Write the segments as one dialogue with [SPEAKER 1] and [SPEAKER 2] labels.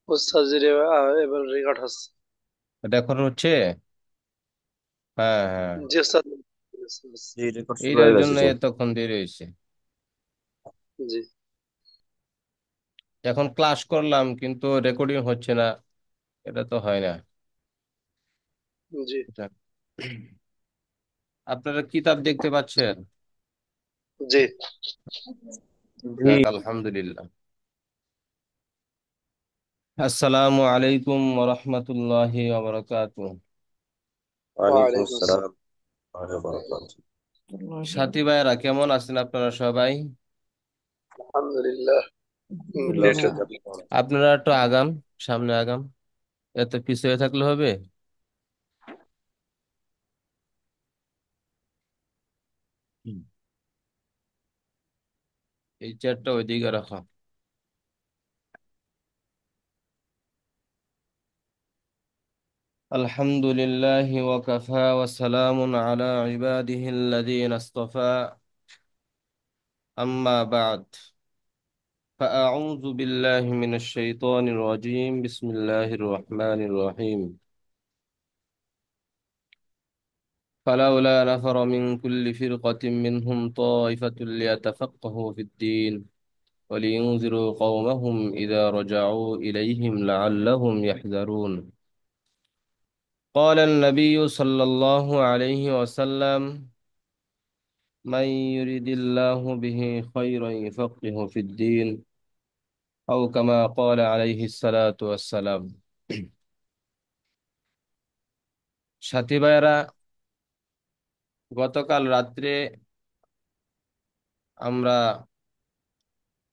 [SPEAKER 1] বুঝছা যে এবার রেকর্ড হচ্ছে।
[SPEAKER 2] এটা এখন হচ্ছে? হ্যাঁ, হ্যাঁ।
[SPEAKER 1] জি স্যার।
[SPEAKER 3] জি, রেকর্ড শুরু
[SPEAKER 2] এইটার
[SPEAKER 3] হয়ে গেছে
[SPEAKER 2] জন্য
[SPEAKER 3] স্যার।
[SPEAKER 2] এতক্ষণ দেরি হয়েছে।
[SPEAKER 1] জি
[SPEAKER 2] এখন ক্লাস করলাম কিন্তু রেকর্ডিং হচ্ছে না। এটা তো হয় না।
[SPEAKER 1] জি
[SPEAKER 2] এটা আপনারা কিতাব দেখতে পাচ্ছেন?
[SPEAKER 1] জি।
[SPEAKER 3] জি।
[SPEAKER 2] যাক, আলহামদুলিল্লাহ। আসসালামু আলাইকুম ওয়া রাহমাতুল্লাহি ওয়া বারাকাতুহু।
[SPEAKER 3] ওয়ালাইকুম
[SPEAKER 1] ওয়ালাইকুম
[SPEAKER 3] আসসালাম
[SPEAKER 1] আসসালাম।
[SPEAKER 3] ওয়া বারাকাতুহু।
[SPEAKER 2] সাথী ভাইয়েরা কেমন আছেন আপনারা সবাই?
[SPEAKER 1] আলহামদুলিল্লাহ।
[SPEAKER 3] আলহামদুলিল্লাহ
[SPEAKER 1] বেটার।
[SPEAKER 3] স্যার, আপনি কেমন আছেন?
[SPEAKER 2] আপনারা একটু আগান, সামনে আগান। এত পিছিয়ে থাকলে হবে? হুম। এই চেয়ারটা ওইদিকে রাখো। আলহামদুলিল্লাহ ওয়া কাফা ওয়া সালামুন আলা ইবাদিহিল্লাযীনা ইসতাফা, আম্মা বা'দ। فأعوذ بالله من الشيطان الرجيم، بسم الله الرحمن الرحيم. فلولا نفر من كل فرقة منهم طائفة ليتفقهوا في الدين ولينذروا قومهم إذا رجعوا إليهم لعلهم يحذرون. قال النبي صلى الله عليه وسلم: من يريد الله به خيرا يفقهه في الدين، أو كما قال عليه الصلاة والسلام. সাথী ভাইয়েরা, গতকাল রাত্রে আমরা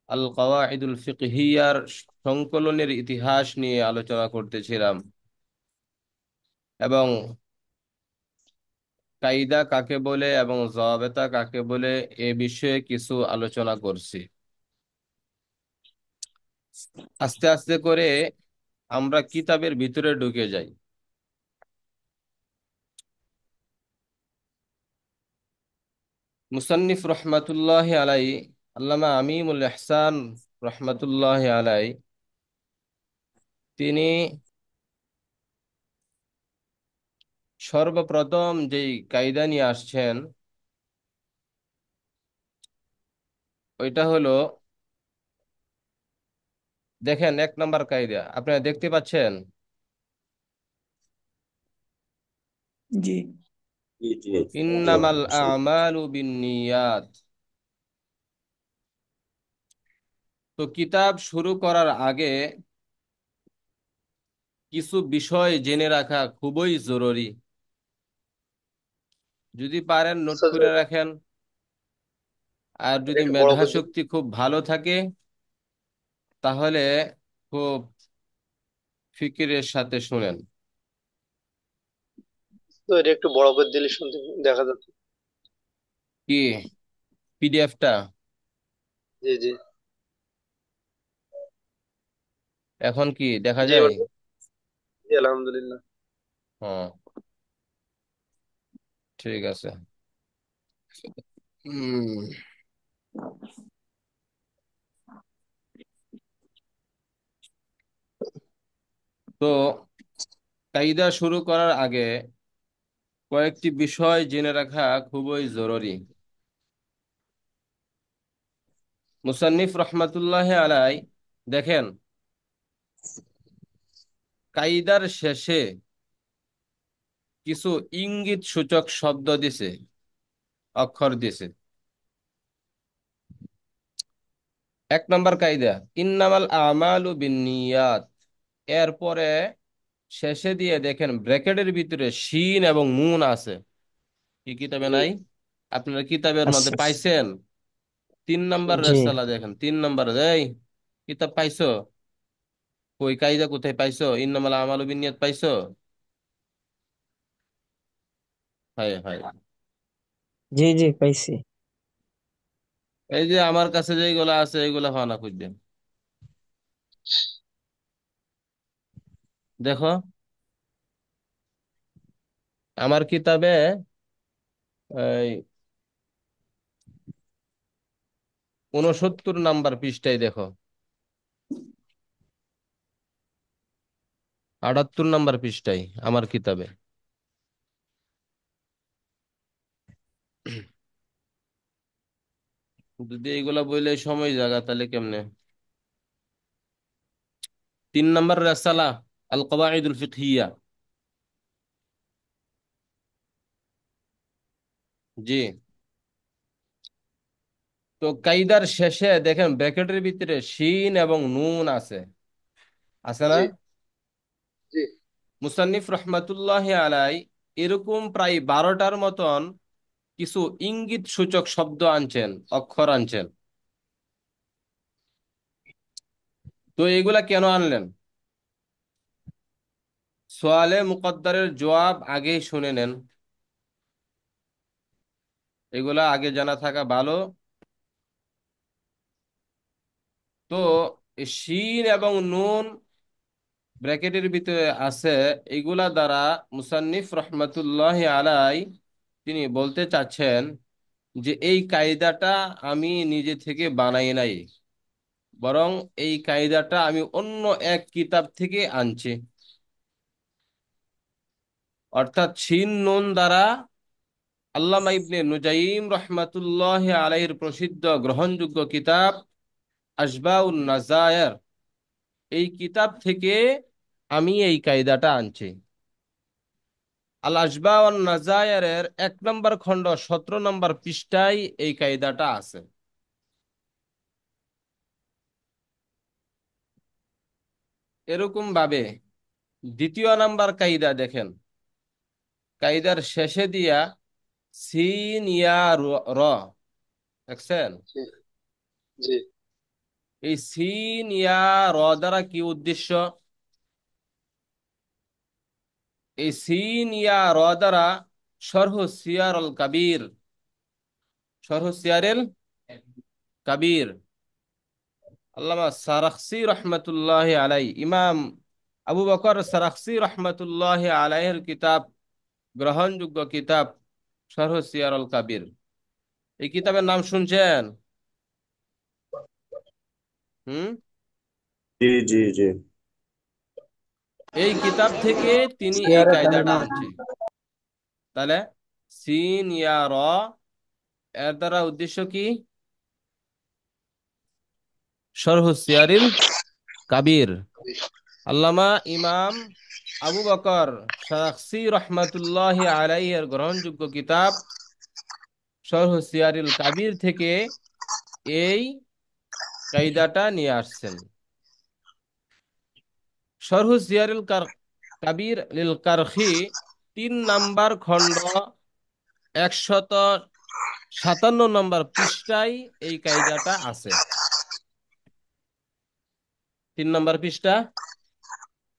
[SPEAKER 2] আল কাওয়াইদুল ফিকহিয়ার সংকলনের ইতিহাস নিয়ে আলোচনা করতেছিলাম এবং কায়দা কাকে বলে এবং যাবেতা কাকে বলে এ বিষয়ে কিছু আলোচনা করছি। আস্তে আস্তে করে আমরা কিতাবের ভিতরে ঢুকে যাই। মুসান্নিফ রহমাতুল্লাহ আলাই, আল্লামা আমিমুল ইহসান রহমাতুল্লাহ আলাই, তিনি সর্বপ্রথম যেই কায়দা নিয়ে আসছেন ওইটা হলো, দেখেন, 1 নম্বর কায়দা আপনারা দেখতে পাচ্ছেন।
[SPEAKER 3] জি জি জি। জি
[SPEAKER 2] ইন্নামাল
[SPEAKER 3] অবশ্যই।
[SPEAKER 2] আমালু বিন্নিয়াত। তো কিতাব শুরু করার আগে কিছু বিষয় জেনে রাখা খুবই জরুরি। যদি পারেন নোট
[SPEAKER 1] স্যার
[SPEAKER 2] করে রাখেন, আর
[SPEAKER 1] এটা
[SPEAKER 2] যদি
[SPEAKER 1] একটু বড়
[SPEAKER 2] মেধা
[SPEAKER 1] করে দিন।
[SPEAKER 2] শক্তি খুব ভালো থাকে তাহলে খুব ফিকিরের সাথে শুনেন।
[SPEAKER 1] তো এটা একটু বড় করে দিলে শুনতে দেখা যাচ্ছে।
[SPEAKER 2] কি পিডিএফটা
[SPEAKER 1] জি জি
[SPEAKER 2] এখন কি দেখা
[SPEAKER 1] জি
[SPEAKER 2] যায়?
[SPEAKER 1] ওটা। জি আলহামদুলিল্লাহ।
[SPEAKER 2] হ্যাঁ, ঠিক আছে। হুম। তো কায়দা শুরু করার আগে কয়েকটি বিষয় জেনে রাখা খুবই জরুরি। মুসান্নিফ রহমাতুল্লাহ আলাই, দেখেন, কায়দার শেষে কিছু ইঙ্গিত সূচক শব্দ দিছে, অক্ষর দিছে। 1 নম্বর কায়দা, ইন্নামাল আমালু বিন্নিয়াত। এরপরে শেষে দিয়ে দেখেন ব্র্যাকেটের ভিতরে শিন এবং মুন আছে। কি কিতাবে
[SPEAKER 1] জি
[SPEAKER 2] নাই? আপনারা কিতাবের মধ্যে
[SPEAKER 3] আচ্ছা।
[SPEAKER 2] পাইছেন? 3 নম্বর
[SPEAKER 3] জি
[SPEAKER 2] রেসালা দেখেন, 3 নম্বর। এই কিতাব পাইছো? ওই কায়দা কোথায় পাইছো? ইন্নামাল আমালু বিন্নিয়াত পাইছো? হায় হায়।
[SPEAKER 3] জি জি পাইছি।
[SPEAKER 2] এই যে আমার কাছে যেগুলো আছে এইগুলা ফানা খুঁজবেন। দেখো, আমার কিতাবে এই 69 নম্বর পৃষ্ঠায় দেখো। 78 নম্বর পৃষ্ঠায় আমার কিতাবে। যদি এইগুলা বইলে সময় জায়গা তাহলে কেমনে? 3 নম্বর রাসালা, আল কওয়াইদুল ফিকহিয়া। জি। তো কায়দার শেষে দেখেন ব্র্যাকেটের ভিতরে শিন এবং নুন আছে, আছে না?
[SPEAKER 1] জি জি
[SPEAKER 2] মুসান্নিফ রহমাতুল্লাহ আলাই এরকম প্রায় 12টার মতন কিছু ইঙ্গিত সূচক শব্দ আনছেন, অক্ষর আনছেন। তো এগুলা কেন আনলেন? সোয়ালে মুকদ্দারের জবাব আগেই শুনে নেন, এগুলা আগে জানা থাকা ভালো। তো শিন এবং নুন ব্র্যাকেটের ভিতরে আছে, এগুলা দ্বারা মুসান্নিফ রহমাতুল্লাহ আলাই তিনি বলতে চাচ্ছেন যে এই কায়দাটা আমি নিজে থেকে বানাই নাই, বরং এই কায়দাটা আমি অন্য এক কিতাব থেকে আনছি। অর্থাৎ শিন নুন দ্বারা আল্লামা ইবনে নুজাইম রহমাতুল্লাহ আলাইহির প্রসিদ্ধ গ্রহণযোগ্য কিতাব আশবাউন নাজায়ের, এই কিতাব থেকে আমি এই কায়দাটা আনছি। আল আশবাউন নাজায়ের 1 নম্বর খণ্ড 17 নম্বর পৃষ্ঠায় এই কায়দাটা আছে। এরকম ভাবে 2 নাম্বার কায়দা দেখেন, কায়দার শেষে দিয়া সিন ইয়া র, দেখছেন?
[SPEAKER 1] জি জি
[SPEAKER 2] এই সিন ইয়া র দ্বারা কি উদ্দেশ্য? এই সিন ইয়া র দ্বারা শরহ সিয়ার আল কাবির, শরহ সিয়ারেল কাবির, আল্লামা সারাখসি রহমতুল্লাহ আলাই, ইমাম আবু বকর সারাখসি রহমতুল্লাহ আলাইহির কিতাব, গ্রহণযোগ্য কিতাব শরহ সিয়ার আল কাবির। এই কিতাবের নাম শুনছেন? হুম।
[SPEAKER 3] জি জি জি।
[SPEAKER 2] এই কিতাব থেকে তিনি এই
[SPEAKER 3] সিয়ারে
[SPEAKER 2] কায়দাটা
[SPEAKER 3] কালিমা।
[SPEAKER 2] আনছে। তাহলে সিন ইয়া র এর দ্বারা উদ্দেশ্য কি? শরহ সিয়ারিল কাবির, আল্লামা ইমাম আবু বকর সারাখসি রহমাতুল্লাহ আলাইহির গ্রহণযোগ্য কিতাব শরহ সিয়ারিল কাবির থেকে এই কায়দাটা নিয়ে আসছেন। শরহ সিয়ারিল কাবির লিল কারখি 3 নাম্বার খণ্ড 157 নম্বর পৃষ্ঠায় এই কায়দাটা আছে। 3 নম্বর পৃষ্ঠা,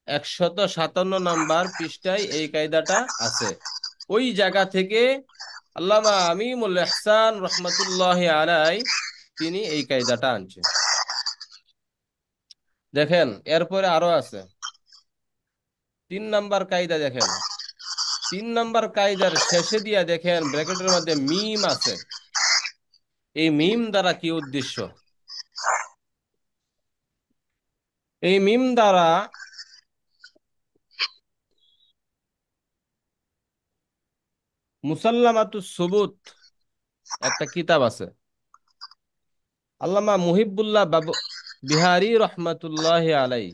[SPEAKER 2] 157 নম্বর পৃষ্ঠায় এই কায়দাটা আছে। ওই জায়গা থেকে আল্লামা আমিনুল ইহসান রহমতুল্লাহ আলাই তিনি এই কায়দাটা আনছেন। দেখেন এরপরে আরো আছে 3 নাম্বার কায়দা। দেখেন 3 নাম্বার কায়দার শেষে দিয়া দেখেন ব্র্যাকেটের মধ্যে মিম আছে। এই মিম দ্বারা কি উদ্দেশ্য? এই মিম দ্বারা মুসাল্লামাতুস সুবুত একটা কিতাব আছে, আল্লামা মুহিবুল্লাহ বাবু বিহারি রহমতুল্লাহ আলাই,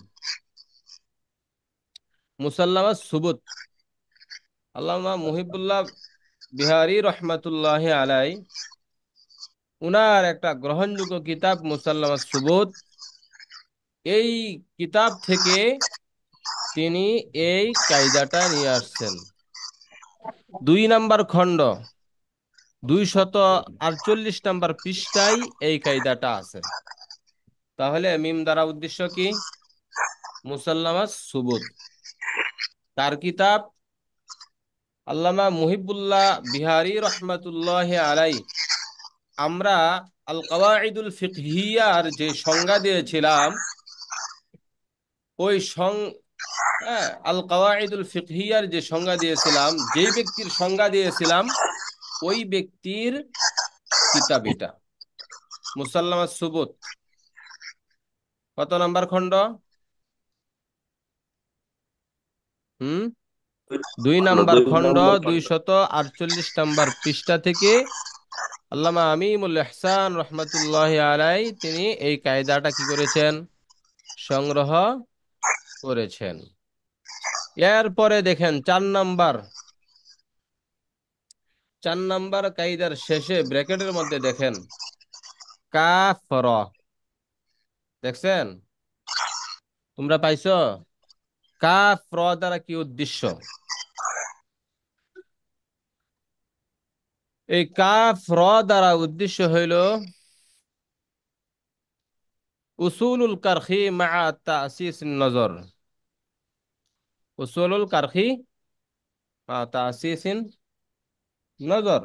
[SPEAKER 2] মুসাল্লামাত সুবুত, আল্লামা মুহিবুল্লাহ বিহারি রহমতুল্লাহ আলাই, উনার একটা গ্রহণযোগ্য কিতাব মুসাল্লামাত সুবুত। এই কিতাব থেকে তিনি এই কায়দাটা নিয়ে আসছেন। 2 নাম্বার খণ্ড 248 নম্বর পৃষ্ঠায় এই কায়দাটা আছে। তাহলে মিম দ্বারা উদ্দেশ্য কি? মুসাল্লামাত সুবুত তার কিতাব, আল্লামা মুহিবুল্লাহ বিহারি রহমতুল্লাহ আলাই। আমরা আল কাওয়াইদুল ফিকহিয়ার যে সংজ্ঞা দিয়েছিলাম, ওই আল কাওয়াইদুল ফিকহিয়ার যে সংজ্ঞা দিয়েছিলাম, যেই ব্যক্তির সংজ্ঞা দিয়েছিলাম ওই ব্যক্তির কিতাব এটা, মুসাল্লামাত সুবুত। কত নাম্বার খণ্ড? হুম, 2 নাম্বার
[SPEAKER 3] দুই
[SPEAKER 2] খণ্ড
[SPEAKER 3] নম্বর খণ্ড।
[SPEAKER 2] 248 নম্বর পৃষ্ঠা থেকে আল্লামা আমিমুল ইহসান রহমাতুল্লাহ আলাই তিনি এই কায়দাটা কি করেছেন, সংগ্রহ করেছেন। এরপরে দেখেন 4 নাম্বার কায়দার শেষে ব্র্যাকেটের মধ্যে দেখেন কাফর, দেখছেন? তোমরা পাইছো? কাফর দ্বারা কি উদ্দেশ্য? এই কাফর দ্বারা উদ্দেশ্য হইল উসুলুল কারখি মা তাসিস নজর, উসুলুল কারখি মা তাসিস নজর।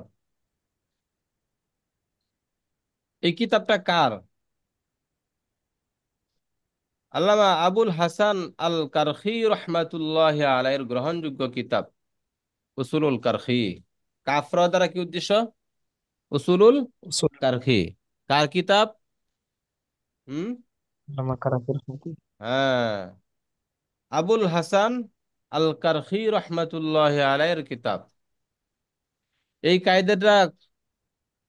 [SPEAKER 2] এই কিতাবটা কার? আল্লামা আবুল হাসান আল কারখি রহমাতুল্লাহ আলাইহির গ্রহণযোগ্য কিতাব উসুলুল কারখি। কাফর দ্বারা কি উদ্দেশ্য? উসুলুল
[SPEAKER 1] উসুল
[SPEAKER 2] কারখি। কার কিতাব? হুম,
[SPEAKER 1] নামা কারাফের মতো।
[SPEAKER 2] হ্যাঁ, আবুল হাসান আল কারখি রহমাতুল্লাহ আলাইহির কিতাব। এই কায়দাটা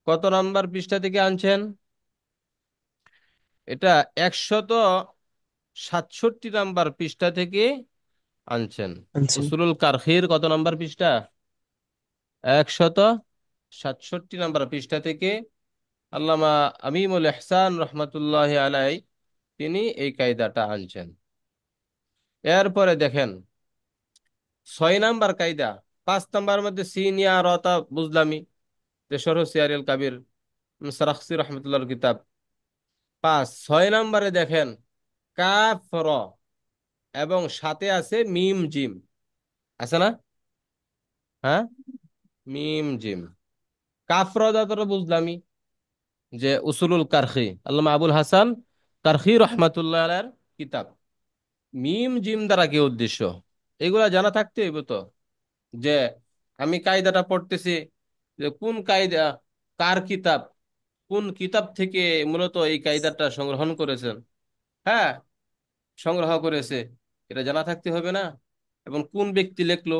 [SPEAKER 2] কত নাম্বার পৃষ্ঠা থেকে আনছেন? এটা 167 নাম্বার পৃষ্ঠা থেকে আনছেন।
[SPEAKER 1] আনছি।
[SPEAKER 2] উসুলুল কারখির কত নাম্বার পৃষ্ঠা? 167 নাম্বার পৃষ্ঠা থেকে আল্লামা আমিমুল ইহসান রহমাতুল্লাহ আলাই তিনি এই কায়দাটা আনছেন। এরপরে দেখেন 6 নাম্বার কায়দা। 5 নাম্বার মধ্যে সিনিয়া রতা বুঝলামি, তেসর সিয়ারিল কাবির সারাখসি রহমতুল্লাহর কিতাব। 6 নাম্বারে দেখেন কাফ র এবং সাথে আছে মিম জিম, আছে না? হ্যাঁ, মিম জিম। কাফ র দ্বারা বুঝলামি যে উসুলুল কারখি আল্লামা আবুল হাসান কারখি রহমাতুল্লাহ আলাইহির কিতাব। মিম জিম দ্বারা কি উদ্দেশ্য, এগুলা জানা থাকতে হইব তো। যে আমি কায়দাটা পড়তেছি, যে কোন কায়দা, কার কিতাব, কোন কিতাব থেকে মূলত এই কায়দাটা সংগ্রহণ করেছেন, হ্যাঁ, সংগ্রহ করেছে, এটা জানা থাকতে হবে না? এবং কোন ব্যক্তি লেখলো।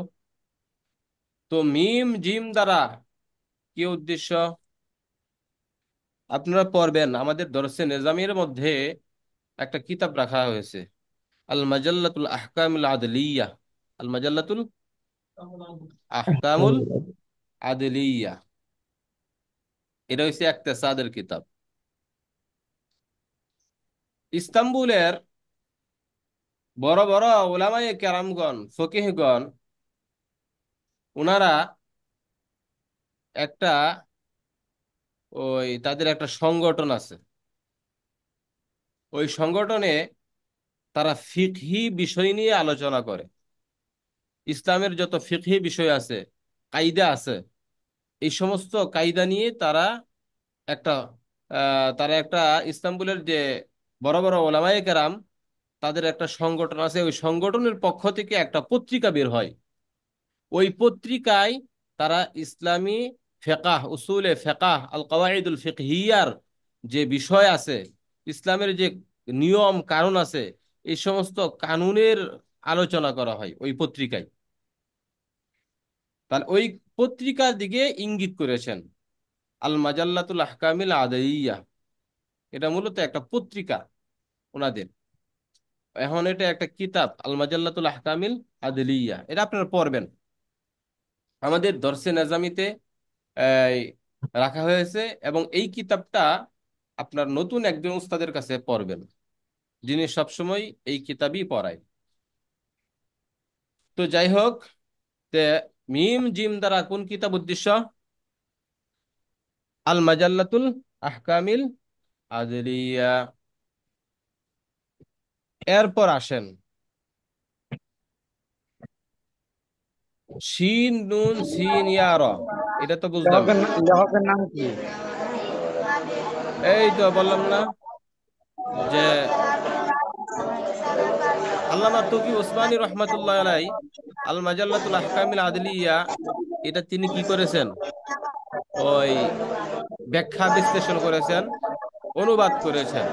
[SPEAKER 2] তো মিম জিম দ্বারা কি উদ্দেশ্য আপনারা পড়বেন। আমাদের দরসে নিজামের মধ্যে একটা কিতাব রাখা হয়েছে, আল মাজাল্লাতুল আহকামুল আদলিয়া। আল মাজাল্লাতুল আহকামুল আদলিয়া, এটা হচ্ছে ইকতিসাদের কিতাব। ইস্তাম্বুলের বড় বড় উলামায়ে কেরামগণ, ফকিহগণ, ওনারা একটা তাদের একটা সংগঠন আছে। ওই সংগঠনে তারা ফিকহি বিষয় নিয়ে আলোচনা করে। ইসলামের যত ফিকহি বিষয় আছে, কায়দা আছে, এই সমস্ত কায়দা নিয়ে একটা তারা একটা ইস্তাম্বুলের যে বড় বড় ওলামায়ে কেরাম, তাদের একটা সংগঠন আছে। ওই সংগঠনের পক্ষ থেকে একটা পত্রিকা বের হয়। ওই পত্রিকায় তারা ইসলামী ফেকাহ, উসুলে ফেকাহ, আল কাওয়াইদুল ফিকহিয়ার যে বিষয় আছে, ইসলামের যে নিয়ম কানুন আছে, এই সমস্ত কানুনের আলোচনা করা হয় ওই পত্রিকায়। তাহলে ওই পত্রিকার দিকে ইঙ্গিত করেছেন আল মাজাল্লাতুল আহকামিল আদাইয়া। এটা মূলত একটা পত্রিকা ওনাদের। এখন এটা একটা কিতাব আল মাজাল্লাতুল আহকামিল আদলিয়া, এটা আপনারা পড়বেন। আমাদের দরসে নেজামিতে এই রাখা হয়েছে। এবং এই কিতাবটা আপনার নতুন একজন উস্তাদের কাছে পড়বেন, যিনি সবসময় এই কিতাবই পড়ায়। তো যাই হোক, তে মিম জিম দ্বারা কোন কিতাব উদ্দেশ্য? আল মাজাল্লাতুল আহকামিল আদলিয়া। এরপর আসেন শিন নুন সিন ইয়া র, এটা তো বুঝলামই।
[SPEAKER 1] লেখকের নাম কি?
[SPEAKER 2] এই তো বললাম না যে আল্লামা তকি ওসমানী রহমাতুল্লাহ আলাই আল মাজাল্লাতুল আহকামিল আদলিয়া, এটা তিনি কি করেছেন? ওই ব্যাখ্যা বিশ্লেষণ করেছেন, অনুবাদ করেছেন।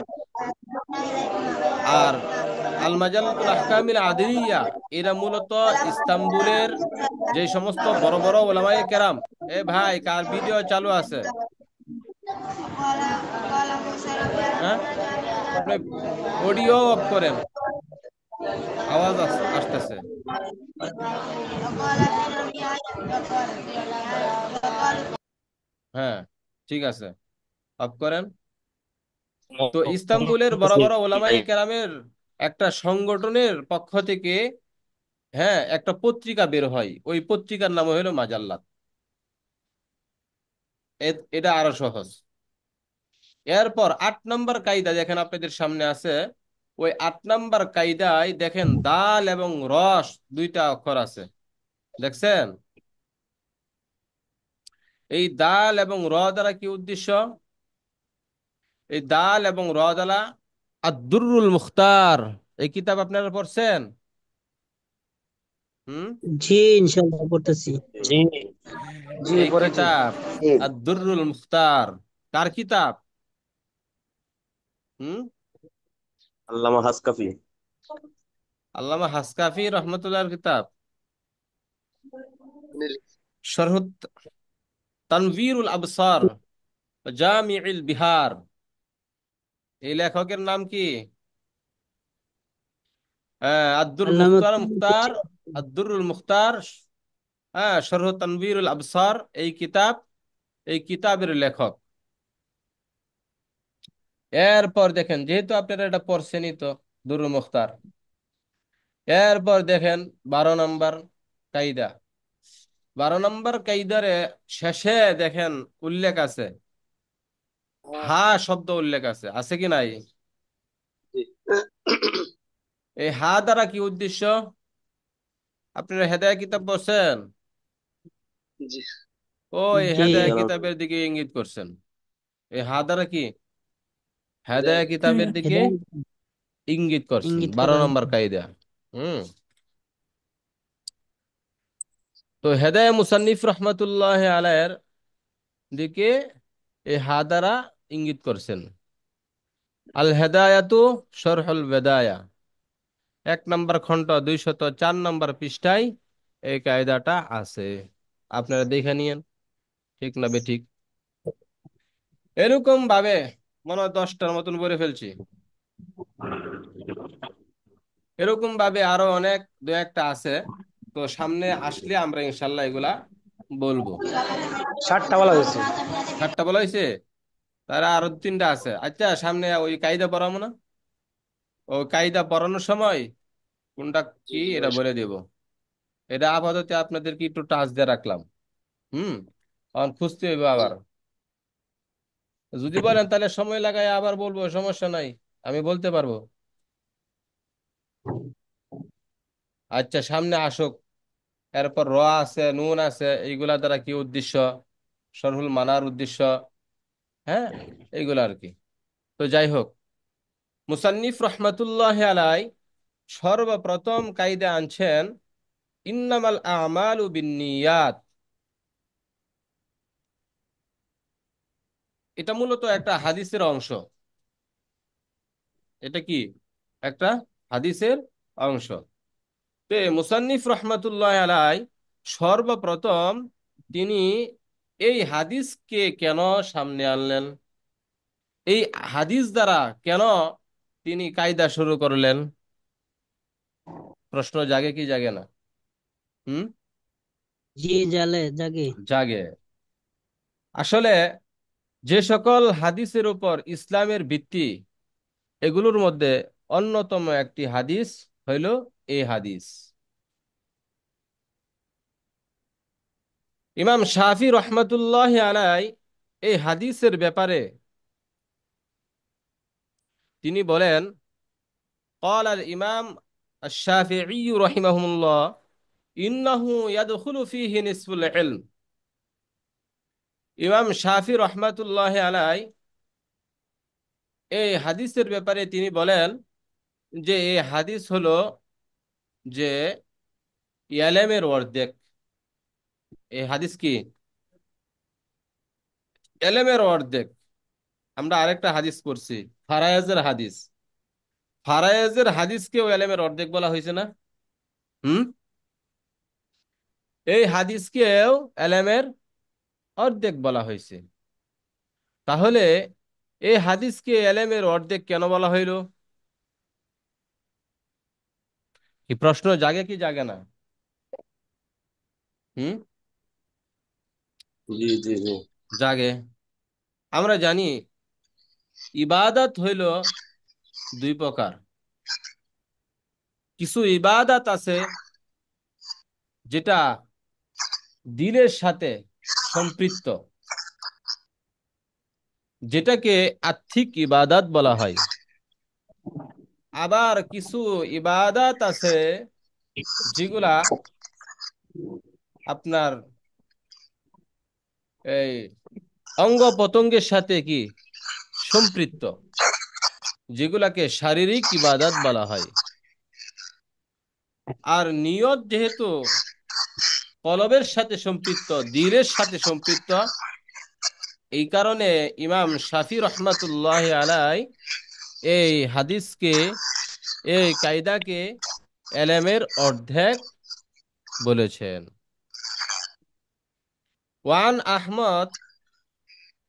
[SPEAKER 2] আর আল মাজাল্লাতুল আহকামিল আদলিয়া, এরা মূলত ইস্তাম্বুলের যে সমস্ত বড় বড় ওলামায়ে কেরাম। এ ভাই, কার ভিডিও চালু আছে? হ্যাঁ, আপনি অডিও অফ করেন, আওয়াজ আসতেছে। হ্যাঁ, ঠিক আছে, অফ করেন। তো ইস্তাম্বুলের বড় বড় ওলামায়ে কেরামের একটা সংগঠনের পক্ষ থেকে, হ্যাঁ, একটা পত্রিকা বের হয়, ওই পত্রিকার নাম হলো মাজাল্লাত। এটা আরো সহজ। এরপর 8 নম্বর কায়দা দেখেন আপনাদের সামনে আছে। ওই 8 নম্বর কায়দায় দেখেন দাল এবং রস দুইটা অক্ষর আছে, দেখছেন? এই দাল এবং র দ্বারা কি উদ্দেশ্য? এই দাল এবং র দ্বারা আদ-দুররুল মুখতার, এই কিতাব আপনারা পড়ছেন? হুম।
[SPEAKER 4] জি, ইনশাল্লাহ পড়তেছি।
[SPEAKER 3] জি জি
[SPEAKER 2] এই
[SPEAKER 3] পড়েছি।
[SPEAKER 2] কিতাব আদ-দুররুল মুখতার কার কিতাব? হুম।
[SPEAKER 3] আল্লামা হাসকাফি।
[SPEAKER 2] আল্লামা হাসকাফি রহমতুল্লাহর কিতাব। শরহ তানভীরুল আবসার, জামিউল বিহার। এই লেখকের নাম কি? আব্দুল
[SPEAKER 4] আল্লামা
[SPEAKER 2] মুখতার মুখতার, আব্দুরুল মুখতার। হ্যাঁ, শরহ তানভীরুল আবসার এই কিতাব, এই কিতাবের লেখক। এরপর দেখেন, যেহেতু আপনারা এটা পড়ছেনই তো, দুরুল মুখতার। এরপর দেখেন 12 নম্বর কায়দা। 12 নম্বর কায়দারে শেষে দেখেন উল্লেখ আছে, হা শব্দ উল্লেখ আছে, আছে কি নাই? এই হা দ্বারা কি উদ্দেশ্য? আপনারা হেদায়া কিতাব পড়ছেন?
[SPEAKER 3] জি
[SPEAKER 2] ও, এই
[SPEAKER 4] জি,
[SPEAKER 2] হেদায়া কিতাবের দিকে ইঙ্গিত করছেন। এই হা দ্বারা কি হেদায়া কিতাবের দিকে
[SPEAKER 4] হেদায়েত
[SPEAKER 2] ইঙ্গিত করছেন,
[SPEAKER 4] ইঙ্গিত
[SPEAKER 2] বারো
[SPEAKER 4] করা
[SPEAKER 2] নম্বর কায়দা। হুম। তো হেদায়া মুসান্নিফ রহমতুল্লাহ আলাইহির দিকে এই হা দ্বারা ইঙ্গিত করছেন। আল হেদায়াতু শরহুল বেদায়া, 1 নম্বর খণ্ড 204 নম্বর পৃষ্ঠায় এই কায়দাটা আছে। আপনারা দেখে নিয়েন, ঠিক না বেঠিক? এরকম ভাবে মনে হয় 10টার মতন বলে ফেলছি। এরকম ভাবে আরো অনেক দু একটা আছে। তো সামনে আসলে আমরা ইনশাল্লাহ এগুলা বলবো।
[SPEAKER 1] 60টা বলা হয়েছে।
[SPEAKER 2] 7টা বলা হয়েছে, তারা আরো 3টা আছে। আচ্ছা, সামনে ওই কায়দা পড়াবো না? ওই কায়দা পড়ানোর সময় কোনটা কি এটা বলে দেব। এটা আপাতত আপনাদেরকে একটু টাচ দিয়ে রাখলাম। হুম। এখন খুঁজতে হইবে আবার। যদি বলেন তাহলে সময় লাগায় আবার বলবো, সমস্যা নাই, আমি বলতে পারবো। আচ্ছা, সামনে আসুক। এরপর র আছে, নুন আছে, এইগুলা দ্বারা কি উদ্দেশ্য, সরহুল মানার উদ্দেশ্য, হ্যাঁ, এইগুলা আর কি। তো যাই হোক, মুসান্নিফ রহমাতুল্লাহ আলাই সর্বপ্রথম কায়দা আনছেন ইন্নামাল আমালু বিন্নিয়াত। এটা মূলত একটা হাদিসের অংশ। এটা কি একটা হাদিসের অংশ। তে মুসান্নিফ রহমাতুল্লাহ আলাই সর্বপ্রথম তিনি এই হাদিসকে কেন সামনে আনলেন, এই হাদিস দ্বারা কেন তিনি কায়দা শুরু করলেন? প্রশ্ন জাগে কি জাগে না? হুম।
[SPEAKER 4] জি, জাগে।
[SPEAKER 2] জাগে। আসলে যে সকল হাদিসের উপর ইসলামের ভিত্তি, এগুলোর মধ্যে অন্যতম একটি হাদিস হইল এই হাদিস। ইমাম শাফি রহমতুল্লাহ আলাই এই হাদিসের ব্যাপারে তিনি বলেন, قال الإمام الشافعي رحمه الله إنه يدخل فيه نصف العلم। ইমাম শাফি রহমতুল্লাহ আলাই এই হাদিসের ব্যাপারে তিনি বলেন যে এই হাদিস হলো যে ইলমের অর্ধেক। এই হাদিস কি ইলমের অর্ধেক। আমরা আরেকটা হাদিস পড়ছি, ফারায়েজের হাদিস। ফারায়েজের হাদিসকেও এলেমের অর্ধেক বলা হয়েছে না? হুম, এই হাদিসকেও এলেমের অর্ধেক বলা হয়েছে। তাহলে এই হাদিসকে এলেমের অর্ধেক কেন বলা হইল? কি প্রশ্ন জাগে কি জাগে না? হুম,
[SPEAKER 3] জি জি জি
[SPEAKER 2] জাগে। আমরা জানি ইবাদত হইল দুই প্রকার। কিছু ইবাদত আছে যেটা দিলের সাথে সম্পৃক্ত, যেটাকে আত্মিক ইবাদত বলা হয়। আবার কিছু ইবাদত আছে যেগুলা আপনার এই অঙ্গ প্রত্যঙ্গের সাথে কি সম্পৃক্ত, যেগুলাকে শারীরিক ইবাদত বলা হয়। আর নিয়ত যেহেতু কলবের সাথে সম্পৃক্ত, দিলের সাথে সম্পৃক্ত, এই কারণে ইমাম শাফি রহমাতুল্লাহ আলাই এই হাদিসকে, এই কায়দাকে এলেমের অর্ধেক বলেছেন। ওয়ান আহমদ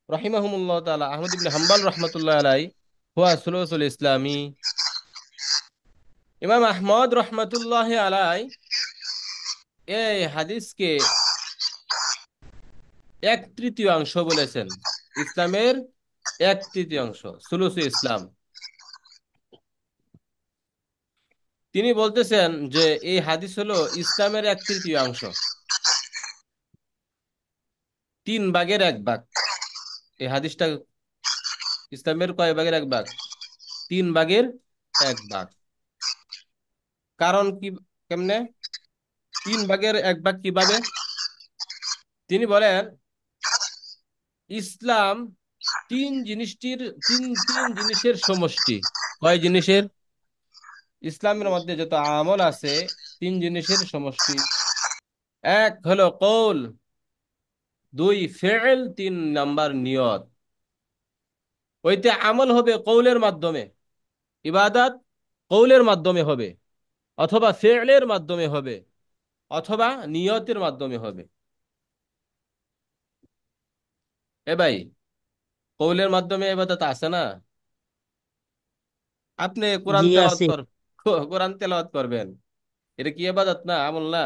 [SPEAKER 2] রহিমাহুমুল্লাহ তাআলা, আহমদ ইবনে হাম্বল রহমাতুল্লাহ আলাই, হুয়া সুলুসুল ইসলামী। ইমাম আহমদ রহমাতুল্লাহ আলাই এই হাদিসকে 1/3 বলেছেন। ইসলামের 1/3, সুলুসুল ইসলাম। তিনি বলতেছেন যে এই হাদিস হলো ইসলামের 1/3, 3/1 এই হাদিসটা ইসলামের কয় ভাগের 1 ভাগ? 3/1 কারণ কি, কেমনে 3/1 কিভাবে? তিনি বলেন ইসলাম তিন জিনিসটির তিন তিন জিনিসের সমষ্টি। কয় জিনিসের? ইসলামের মধ্যে যত আমল আছে 3 জিনিসের সমষ্টি। এক হলো কৌল, 2 ফেল, 3 নাম্বার নিয়ত। ওইতে আমল হবে কৌলের মাধ্যমে, ইবাদত কৌলের মাধ্যমে হবে, অথবা ফেলের মাধ্যমে হবে, অথবা নিয়তের মাধ্যমে হবে। এ ভাই, কৌলের মাধ্যমে ইবাদত আছে না? আপনি
[SPEAKER 4] জি
[SPEAKER 2] কোরআন তেলাওয়াত
[SPEAKER 4] আছে।
[SPEAKER 2] কর, কোরআন তেলাওয়াত করবেন, এটা কি ইবাদত না, আমল না?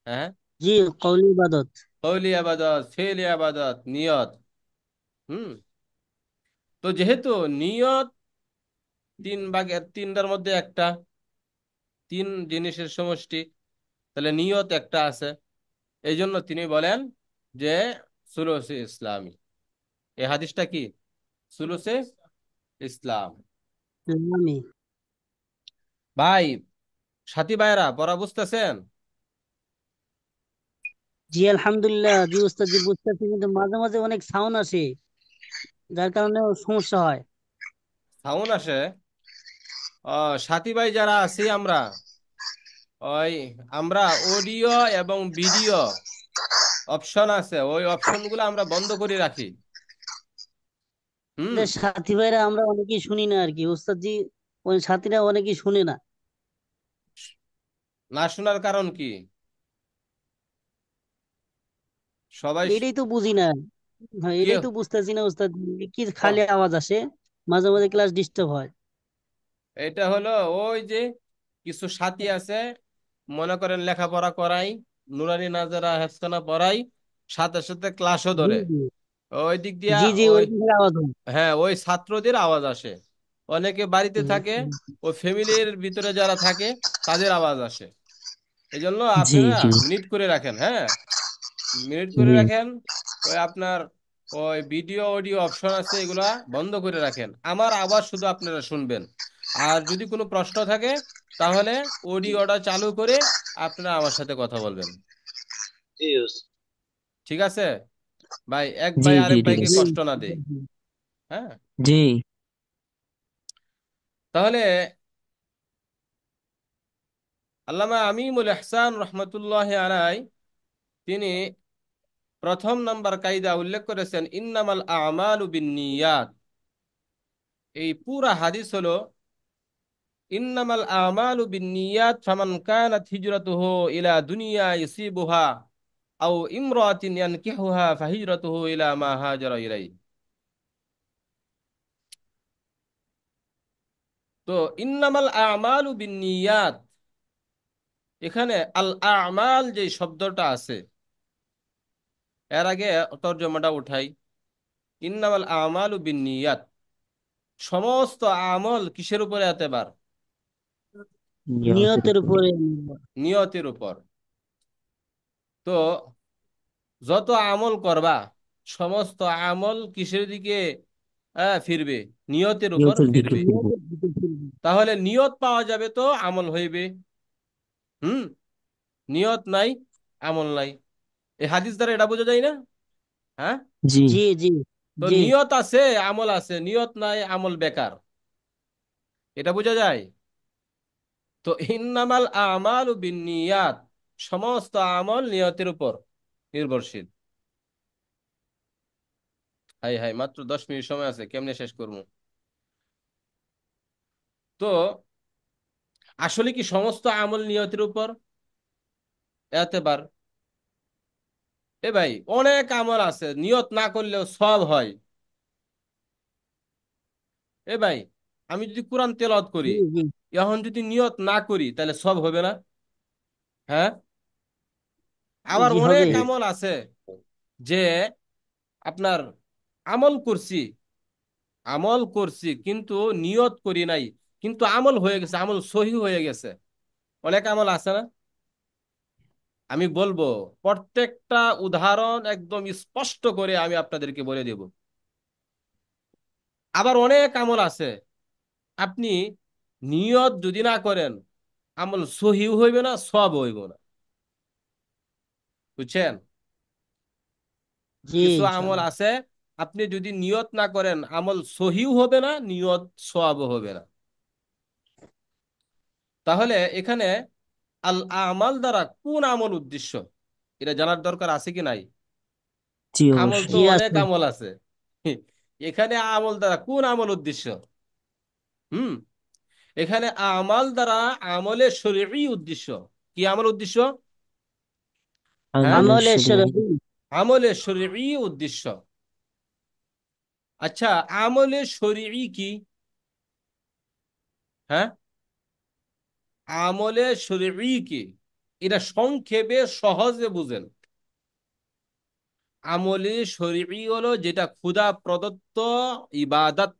[SPEAKER 2] হ্যাঁ,
[SPEAKER 4] জি, কওলি ইবাদত।
[SPEAKER 2] কৌলি আবাদত, ফেলি আবাদত, নিয়ত। হুম, তো যেহেতু নিয়ত 3টার মধ্যে একটা, 3 জিনিসের সমষ্টি, তাহলে নিয়ত একটা আছে। এই জন্য তিনি বলেন যে সুলুসে ইসলামী। এই হাদিসটা কি? সুলুসে ইসলাম।
[SPEAKER 4] আমি
[SPEAKER 2] ভাই, সাথী ভাইরা পড়া বুঝতেছেন?
[SPEAKER 4] জি আলহামদুলিল্লাহ, জি উস্তাদ, জি বুঝতেছি, কিন্তু মাঝে মাঝে অনেক সাউন্ড আসে, যার কারণে সমস্যা হয়।
[SPEAKER 2] সাউন্ড আসে? সাথী ভাই যারা আছি আমরা, ওই আমরা অডিও এবং ভিডিও অপশন আছে, ওই অপশনগুলো আমরা বন্ধ করে রাখি। হুম,
[SPEAKER 4] আমাদের সাথী ভাইরা আমরা অনেকেই শুনি না আর কি উস্তাদ জি, ওই সাথীরা অনেকেই শুনে না।
[SPEAKER 2] না শোনার কারণ কি? সবাই
[SPEAKER 4] এটাই তো বুঝি না। হ্যাঁ,
[SPEAKER 2] কি,
[SPEAKER 4] এটাই তো বুঝতেছি না উস্তাদ জি, কি খালি
[SPEAKER 2] ও,
[SPEAKER 4] আওয়াজ আসে, মাঝে মাঝে ক্লাস ডিস্টার্ব হয়।
[SPEAKER 2] এটা হলো ওই যে কিছু সাথী আছে, মনে করেন লেখাপড়া করাই, নুরানি নাজারা হেফখানা পড়াই, সাথে সাথে ক্লাসও
[SPEAKER 4] জি
[SPEAKER 2] ধরে,
[SPEAKER 4] জি
[SPEAKER 2] ওই দিক দিয়া
[SPEAKER 4] জি জি,
[SPEAKER 2] ওই,
[SPEAKER 4] ওই দিকের আওয়াজ হয়।
[SPEAKER 2] হ্যাঁ, ওই ছাত্রদের আওয়াজ আসে। অনেকে বাড়িতে
[SPEAKER 4] হুম,
[SPEAKER 2] থাকে, ওই ফ্যামিলির ভিতরে যারা থাকে তাদের আওয়াজ আসে। এই জন্য
[SPEAKER 4] জি
[SPEAKER 2] আপনারা
[SPEAKER 4] জি
[SPEAKER 2] মিনিট করে রাখেন, হ্যাঁ, মিউট করে
[SPEAKER 4] জি
[SPEAKER 2] রাখেন। ওই আপনার ওই ভিডিও অডিও অপশন আছে, এগুলা বন্ধ করে রাখেন, আমার আওয়াজ শুধু আপনারা শুনবেন। আর যদি কোনো প্রশ্ন থাকে তাহলে অডিওটা চালু করে আপনারা আমার সাথে কথা বলবেন।
[SPEAKER 3] জি
[SPEAKER 2] ঠিক আছে ভাই, এক
[SPEAKER 5] জি
[SPEAKER 2] ভাই
[SPEAKER 5] জি
[SPEAKER 2] আরেক
[SPEAKER 5] ঠিক
[SPEAKER 2] ভাইকে
[SPEAKER 5] আছে।
[SPEAKER 2] কষ্ট না দেই। হ্যাঁ,
[SPEAKER 5] জি
[SPEAKER 2] তাহলে আল্লামা আমিমুল ইহসান রহমতুল্লাহ আলাই তিনি প্রথম নাম্বার কায়দা উল্লেখ করেছেন ইন্নামাল আমালু বিন্নিয়াত। এই পুরা হাদিস হলো ইন্নামাল আমালু বিন্নিয়াত ফামান কানাত হিজরাতুহু ইলা দুনিয়া ইউসিবুহা আও ইমরাতিন ইয়ানকিহুহা ফাহিজরাতুহু ইলা মা হাজারা ইলাই। তো ইন্নামাল আমালু বিন্নিয়াত, এখানে আল আমাল যে শব্দটা আছে, এর আগে তর্জমাটা উঠাই। ইন্নামাল আমালু বিন্নিয়াত, সমস্ত আমল কিসের উপরে এতেবার?
[SPEAKER 4] নিয়তের উপরে।
[SPEAKER 2] নিয়তের উপর। তো যত আমল করবা সমস্ত আমল কিসের দিকে ফিরবে? নিয়তের উপর ফিরবে।
[SPEAKER 4] নিয়তের দিকে ফিরবে।
[SPEAKER 2] তাহলে নিয়ত পাওয়া যাবে তো আমল হইবে। হুম, নিয়ত নাই, আমল নাই। এই হাদিস দ্বারা এটা বোঝা যায় না? হ্যাঁ,
[SPEAKER 1] জি
[SPEAKER 4] জি জি
[SPEAKER 2] তো
[SPEAKER 4] জি
[SPEAKER 2] নিয়ত আছে আমল আছে, নিয়ত নাই আমল বেকার, এটা বোঝা যায়। তো ইন্নামাল আমালু বিন্নিয়াত, সমস্ত আমল নিয়তের উপর নির্ভরশীল। হাই হাই, মাত্র 10 মিনিট সময় আছে, কেমনে শেষ করবো? তো আসলে কি সমস্ত আমল নিয়তের উপর এতেবার? এ ভাই, অনেক আমল আছে নিয়ত না করলেও সব হয়। এ ভাই, আমি যদি কোরআন তেলাওয়াত করি,
[SPEAKER 4] জি জি
[SPEAKER 2] এখন যদি নিয়ত না করি তাহলে সব হবে না? হ্যাঁ। আবার
[SPEAKER 4] জি
[SPEAKER 2] অনেক
[SPEAKER 4] হবে।
[SPEAKER 2] আমল আছে যে আপনার আমল করছি, আমল করছি কিন্তু নিয়ত করি নাই, কিন্তু আমল হয়ে গেছে, আমল সহি হয়ে গেছে। অনেক আমল আছে না? আমি বলবো, প্রত্যেকটা উদাহরণ একদম স্পষ্ট করে আমি আপনাদেরকে বলে দেব। আবার অনেক আমল আছে আপনি নিয়ত যদি না করেন আমল সহিও হইবে না, সব হইব না। বুঝছেন?
[SPEAKER 4] জি
[SPEAKER 2] কিছু আমল
[SPEAKER 4] ইনশাআল্লাহ।
[SPEAKER 2] আছে আপনি যদি নিয়ত না করেন আমল সহিও হবে না, নিয়ত সওয়াবও হবে না। তাহলে এখানে আল আমাল দ্বারা কোন আমল উদ্দেশ্য, এটা জানার দরকার আছে কি নাই?
[SPEAKER 1] জি
[SPEAKER 2] আমল তো
[SPEAKER 1] অবশ্যই।
[SPEAKER 4] জি
[SPEAKER 2] অনেক
[SPEAKER 4] আছে।
[SPEAKER 2] আমল আছে, এখানে আমল দ্বারা কোন আমল উদ্দেশ্য? হুম, এখানে আমাল দ্বারা আমলের শরীয়ী উদ্দেশ্য। কি আমল উদ্দেশ্য? হ্যাঁ,
[SPEAKER 1] আমলের
[SPEAKER 4] আমলে
[SPEAKER 1] শরীয়ত।
[SPEAKER 4] শরঈ।
[SPEAKER 2] আমলের শরীয়ী উদ্দেশ্য। আচ্ছা, আমলের শরীয়ী কি? হ্যাঁ, আমলের শরীয়ী কি, এটা সংক্ষেপে সহজে বুঝেন। আমলে শরীয়ী হলো যেটা খোদা প্রদত্ত ইবাদত,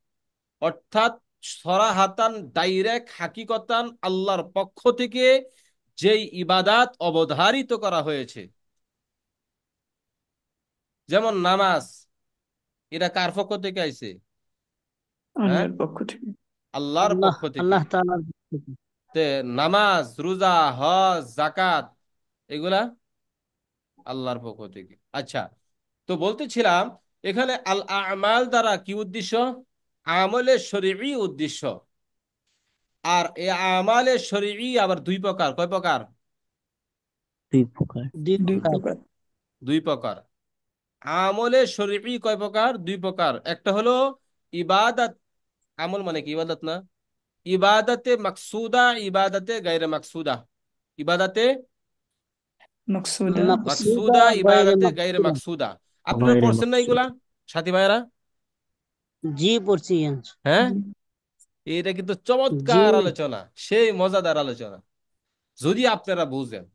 [SPEAKER 2] অর্থাৎ সরাহাতান ডাইরেক্ট হাকিকতান আল্লাহর পক্ষ থেকে যেই ইবাদাত অবধারিত করা হয়েছে। যেমন নামাজ, এটা কার পক্ষ থেকে আইছে? হ্যাঁ,
[SPEAKER 5] আল্লাহর পক্ষ থেকে।
[SPEAKER 2] আল্লাহর
[SPEAKER 4] আল্লাহ
[SPEAKER 2] পক্ষ থেকে।
[SPEAKER 4] আল্লাহ তাআলার থেকে।
[SPEAKER 2] তে নামাজ, রোজা, হজ, যাকাত, এগুলা আল্লাহর পক্ষ থেকে। আচ্ছা, তো বলতেছিলাম এখানে আল আমাল দ্বারা কি উদ্দেশ্য? আমলের শরীয়ী উদ্দেশ্য। আর এই আমালের শরীয়ী আবার দুই প্রকার। কয় প্রকার?
[SPEAKER 1] দুই প্রকার।
[SPEAKER 4] দুই
[SPEAKER 5] দুই
[SPEAKER 4] প্রকার।
[SPEAKER 5] প্রকার।
[SPEAKER 2] দুই প্রকার। আমলের শরীয়ী কয় প্রকার? দুই প্রকার। একটা হলো ইবাদত, আমল মানে কি ইবাদত না, ইবাদতে মাকসুদা, ইবাদতে গায়রে মাকসুদা। ইবাদতে
[SPEAKER 5] মকসুদা।
[SPEAKER 4] মাকসুদা
[SPEAKER 2] মাকসুদা,
[SPEAKER 4] গায়রে
[SPEAKER 2] ইবাদতে গায়রে
[SPEAKER 4] মাকসুদা।
[SPEAKER 2] মাকসুদা। আপনারা
[SPEAKER 1] গয়রে
[SPEAKER 2] পড়ছেন না
[SPEAKER 1] মাকসুদ।
[SPEAKER 2] এগুলা সাথী ভাইয়েরা?
[SPEAKER 4] জি পড়ছি।
[SPEAKER 2] হ্যাঁ,
[SPEAKER 5] জি।
[SPEAKER 2] এটা কিন্তু
[SPEAKER 4] জি
[SPEAKER 2] চমৎকার আলোচনা, সেই মজাদার আলোচনা যদি আপনারা বুঝেন।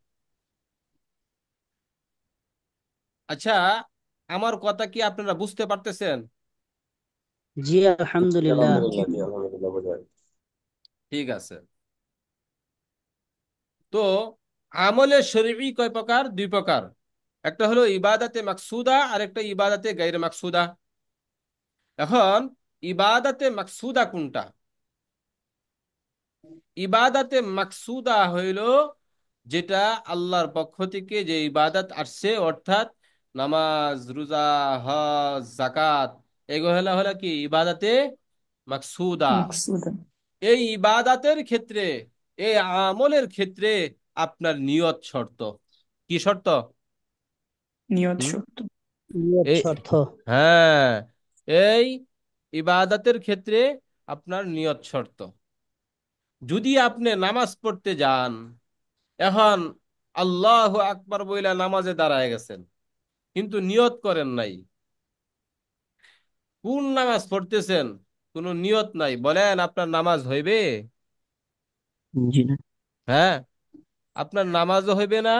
[SPEAKER 2] আচ্ছা, আমার কথা কি আপনারা বুঝতে পারতেছেন?
[SPEAKER 4] জি আলহামদুলিল্লাহ।
[SPEAKER 3] আলহামদুলিল্লাহ, জি আলহামদুলিল্লাহ, বোঝা যায়।
[SPEAKER 2] ঠিক আছে। তো আমলের শরীয়ী কয় প্রকার? দুই প্রকার। একটা হলো ইবাদতে মাকসুদা আর একটা ইবাদতে গায়রে মাকসুদা। এখন ইবাদতে মাকসুদা কোনটা? ইবাদতে মাকসুদা হইল যেটা আল্লাহর পক্ষ থেকে যে ইবাদত আসছে, অর্থাৎ নামাজ, রোজা, হজ, যাকাত, এগুলো হলো হলো কি ইবাদতে মাকসুদা।
[SPEAKER 5] মকসুদা।
[SPEAKER 2] এই ইবাদাতের ক্ষেত্রে, এই আমলের ক্ষেত্রে আপনার নিয়ত শর্ত। কি শর্ত?
[SPEAKER 5] নিয়ত
[SPEAKER 2] হুম,
[SPEAKER 5] শর্ত।
[SPEAKER 4] নিয়ত
[SPEAKER 2] এই,
[SPEAKER 4] শর্ত।
[SPEAKER 2] হ্যাঁ, এই ইবাদতের ক্ষেত্রে আপনার নিয়ত শর্ত। যদি আপনি নামাজ পড়তে যান, এখন আল্লাহু আকবার বইলা নামাজে দাঁড়ায় গেছেন, কিন্তু নিয়ত করেন নাই, কোন নামাজ পড়তেছেন, কোনো নিয়ত নাই, বলেন আপনার নামাজ হইবে?
[SPEAKER 1] জি না।
[SPEAKER 2] হ্যাঁ, আপনার নামাজও হইবে না,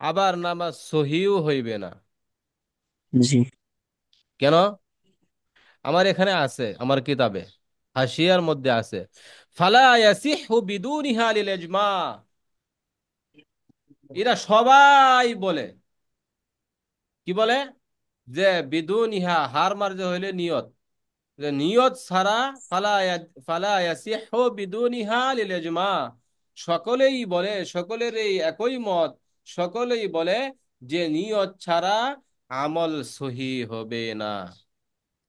[SPEAKER 2] আবার নামাজ সহিও হইবে না।
[SPEAKER 1] জি।
[SPEAKER 2] কেন? আমার এখানে আছে, আমার কিতাবে হাসিয়ার মধ্যে আছে, ফালা ইয়াসিহু বিদুনিহা লিল ইজমা। এরা সবাই বলে, কি বলে, যে বিদুনিহা হার মার্জে হইলে নিয়ত, যে নিয়ত ছাড়া ফালা ইয়াসিহু বিদুনিহা লিল ইজমা। সকলেই বলে, সকলের এই একই মত, সকলেই বলে যে নিয়ত ছাড়া আমল সহি হবে না।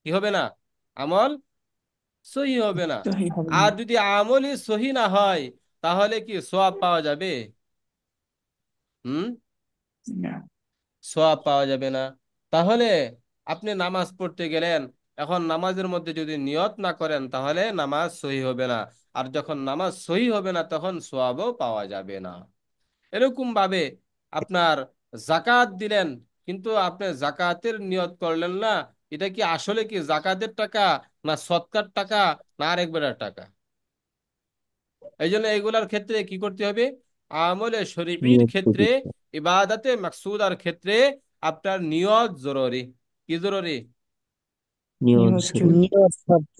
[SPEAKER 2] কি হবে না? আমল সহি হবে না।
[SPEAKER 5] সহি হবে না।
[SPEAKER 2] আর যদি আমলই সহি না হয়, তাহলে কি সওয়াব পাওয়া যাবে? হুম,
[SPEAKER 5] না।
[SPEAKER 2] সওয়াব পাওয়া যাবে না। তাহলে আপনি নামাজ পড়তে গেলেন, এখন নামাজের মধ্যে যদি নিয়ত না করেন, তাহলে নামাজ সহি হবে না। আর যখন নামাজ সহি হবে না, তখন সওয়াবও পাওয়া যাবে না। এরকম ভাবে আপনার জাকাত দিলেন, কিন্তু আপনি জাকাতের নিয়ত করলেন না, এটা কি আসলে কি জাকাতের টাকা, না সৎকার টাকা, না আরেকবারের টাকা? এই জন্য এগুলার ক্ষেত্রে কি করতে হবে? আমলে শরীফির
[SPEAKER 1] নিয়ত
[SPEAKER 2] ক্ষেত্রে,
[SPEAKER 1] পবিত্র।
[SPEAKER 2] ইবাদতে মাকসুদার ক্ষেত্রে আপনার নিয়ত জরুরি। কি জরুরি?
[SPEAKER 1] নিয়ত
[SPEAKER 5] নিয়ত
[SPEAKER 1] জরুরি।
[SPEAKER 5] জরুরি।
[SPEAKER 4] নিয়ত শর্ত।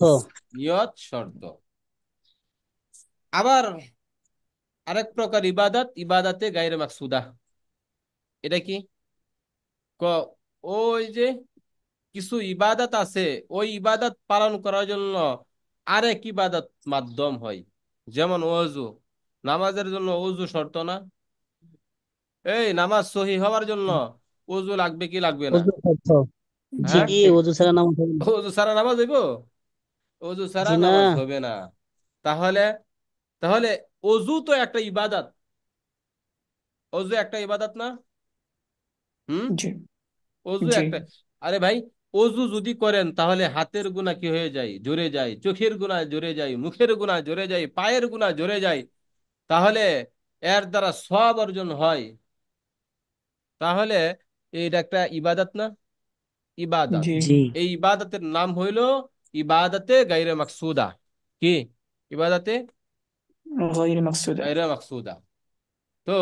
[SPEAKER 2] নিয়ত শর্ত। আবার আরেক প্রকার ইবাদত, ইবাদতে গায়রে মাকসুদা। এটা কি? ক ওই যে কিছু ইবাদত আছে, ওই ইবাদত পালন করার জন্য আরেক ইবাদত মাধ্যম হয়। যেমন ওযু, নামাজের জন্য ওযু শর্ত না? এই নামাজ সহি হওয়ার জন্য ওযু লাগবে কি লাগবে না?
[SPEAKER 4] ওযু শর্ত। জি,
[SPEAKER 2] হ্যাঁ,
[SPEAKER 5] লাগবে।
[SPEAKER 4] ওযু ছাড়া নামাজ হবে না।
[SPEAKER 2] ওযু ছাড়া নামাজ হইব? ওযু ছাড়া
[SPEAKER 4] জি না।
[SPEAKER 2] নামাজ হবে না। তাহলে তাহলে ওযু তো একটা ইবাদত, ওযু একটা ইবাদত না? হুম,
[SPEAKER 5] জি।
[SPEAKER 2] ওযু
[SPEAKER 5] জি।
[SPEAKER 2] একটা। আরে ভাই, ওযু যদি করেন, তাহলে হাতের গুনাহ কি হয়ে যায়? জড়ে যায়। চোখের গুনাহ জড়ে যায়, মুখের গুনাহ জড়ে যায়, পায়ের গুনাহ জড়ে যায়। তাহলে এর দ্বারা সওয়াব অর্জন হয়। তাহলে এটা একটা ইবাদত না? ইবাদত।
[SPEAKER 5] জি।
[SPEAKER 1] জি।
[SPEAKER 2] এই ইবাদতের নাম হইল ইবাদতে গায়রে মাকসুদা। কি? ইবাদতে
[SPEAKER 5] غير مقصودة।
[SPEAKER 2] গায়রে মাকসুদা। তো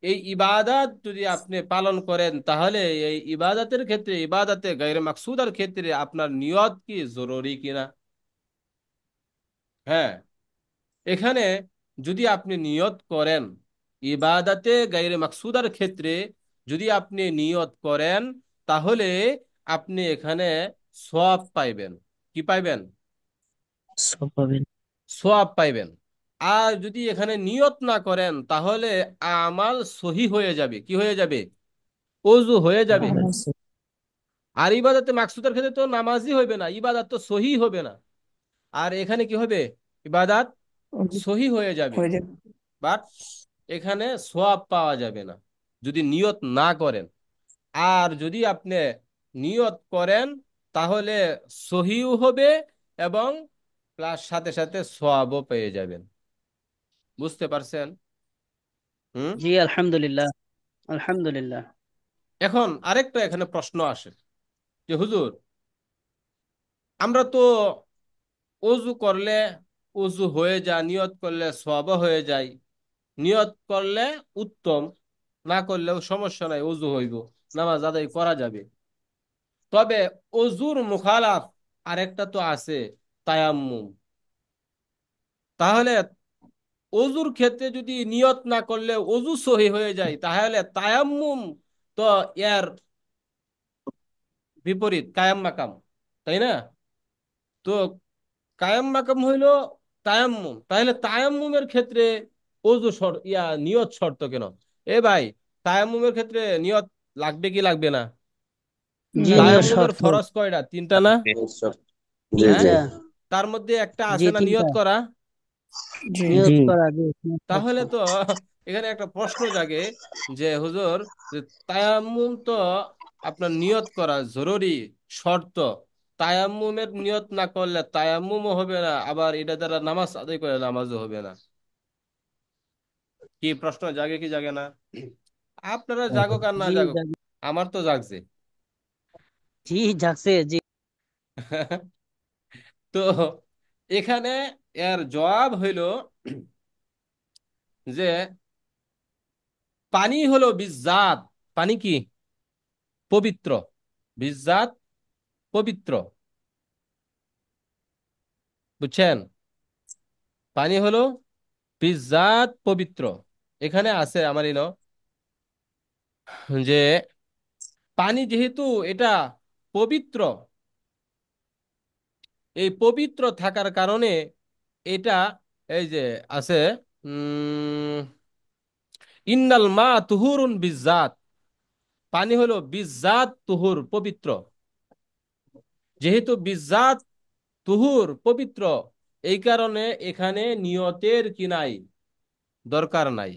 [SPEAKER 2] এই ইবাদত যদি আপনি পালন করেন, তাহলে এই ইবাদতের ক্ষেত্রে, ইবাদতে গায়রে মাকসুদার ক্ষেত্রে আপনার নিয়ত কি জরুরি কিনা? হ্যাঁ, এখানে যদি আপনি নিয়ত করেন, ইবাদতে গায়রে মাকসুদার ক্ষেত্রে যদি আপনি নিয়ত করেন, তাহলে আপনি এখানে সওয়াব পাইবেন। কি পাইবেন?
[SPEAKER 1] সব পাবেন।
[SPEAKER 2] সওয়াব পাইবেন। আর যদি এখানে নিয়ত না করেন, তাহলে আমাল সহি হয়ে যাবে। কি হয়ে যাবে? ওযু হয়ে যাবে।
[SPEAKER 1] আমার
[SPEAKER 5] নামাজ
[SPEAKER 2] আর ইবাদতে মাকসুদের ক্ষেত্রে তো নামাজই হইবে না, ইবাদত তো সহি হবে না। আর এখানে কি হবে? ইবাদত সহি হয়ে যাবে,
[SPEAKER 5] হয়ে যাবে।
[SPEAKER 2] বাট এখানে সওয়াব পাওয়া যাবে না যদি নিয়ত না করেন। আর যদি আপনি নিয়ত করেন, তাহলে সহিও হবে, এবং প্লাস সাথে সাথে সওয়াবও পেয়ে যাবেন। বুঝতে পারছেন? হুম।
[SPEAKER 4] জি, আলহামদুলিল্লাহ। আলহামদুলিল্লাহ।
[SPEAKER 2] এখন আরেকটা এখানে প্রশ্ন আসে, যে হুজুর, আমরা তো ওযু করলে ওযু হয়ে যায়, নিয়ত করলে সওয়াব হয়ে যায়, নিয়ত করলে উত্তম, না করলেও সমস্যা নাই, ওযু হইব, নামাজ আদায় করা যাবে। তবে ওযুর মুখালাফ আরেকটা তো আছে, তায়াম্মুম। তাহলে ওযুর ক্ষেত্রে যদি নিয়ত না করলে ওযু সহি হয়ে যায়, তাহলে তায়াম্মুম তো এর বিপরীত, কায়াম মাকাম, তাই না? তো কায়াম মাকাম হইল তায়াম্মুম, তাহলে তায়াম্মুমের ক্ষেত্রে ওযু শর্ত, নিয়ত শর্ত কেন? এ ভাই, তায়াম্মুমের ক্ষেত্রে নিয়ত লাগবে কি লাগবে না?
[SPEAKER 4] জি,
[SPEAKER 5] লাগবে।
[SPEAKER 4] নিয়ত
[SPEAKER 2] তায়াম্মুমের
[SPEAKER 4] শর্ত।
[SPEAKER 2] ফরজ কয়টা? তিনটা না?
[SPEAKER 3] জি
[SPEAKER 2] হ্যাঁ,
[SPEAKER 3] জি।
[SPEAKER 4] তিনটা।
[SPEAKER 2] তার মধ্যে একটা
[SPEAKER 4] জি,
[SPEAKER 2] আছে না
[SPEAKER 4] তিনটা।
[SPEAKER 2] নিয়ত করা।
[SPEAKER 5] জি।
[SPEAKER 4] নিয়ত
[SPEAKER 1] জি।
[SPEAKER 4] করা, জি, নিয়ত শর্ত।
[SPEAKER 2] তাহলে তো এখানে একটা প্রশ্ন জাগে, যে হুজুর, যে তায়াম্মুম তো আপনার নিয়ত করা জরুরি শর্ত, তায়াম্মুমের নিয়ত না করলে তায়াম্মুমও হবে না, আবার এটা দ্বারা নামাজ আদায় করে নামাজও হবে না। কি প্রশ্ন জাগে কি জাগে না? আপনারা জাগুক আর না
[SPEAKER 4] জি
[SPEAKER 2] জাগুক, আমার তো জাগছে।
[SPEAKER 4] জি যাচ্ছে জি।
[SPEAKER 2] তো এখানে এর জবাব হইল যে পানি হলো বিজ্জাত। পানি কি? পবিত্র। বিজ্জাত পবিত্র, বুঝছেন? পানি হলো বিজ্জাত পবিত্র। এখানে আছে আমার যে পানি যেহেতু এটা পবিত্র, এই পবিত্র থাকার কারণে এটা এই যে আছে উম ইন্নাল মা তুহুরুন বিজ্জাত। পানি হলো বিজ্জাত তুহুর, পবিত্র। যেহেতু বিজ্জাত তুহুর পবিত্র, এই কারণে এখানে নিয়তের কি নাই, দরকার নাই।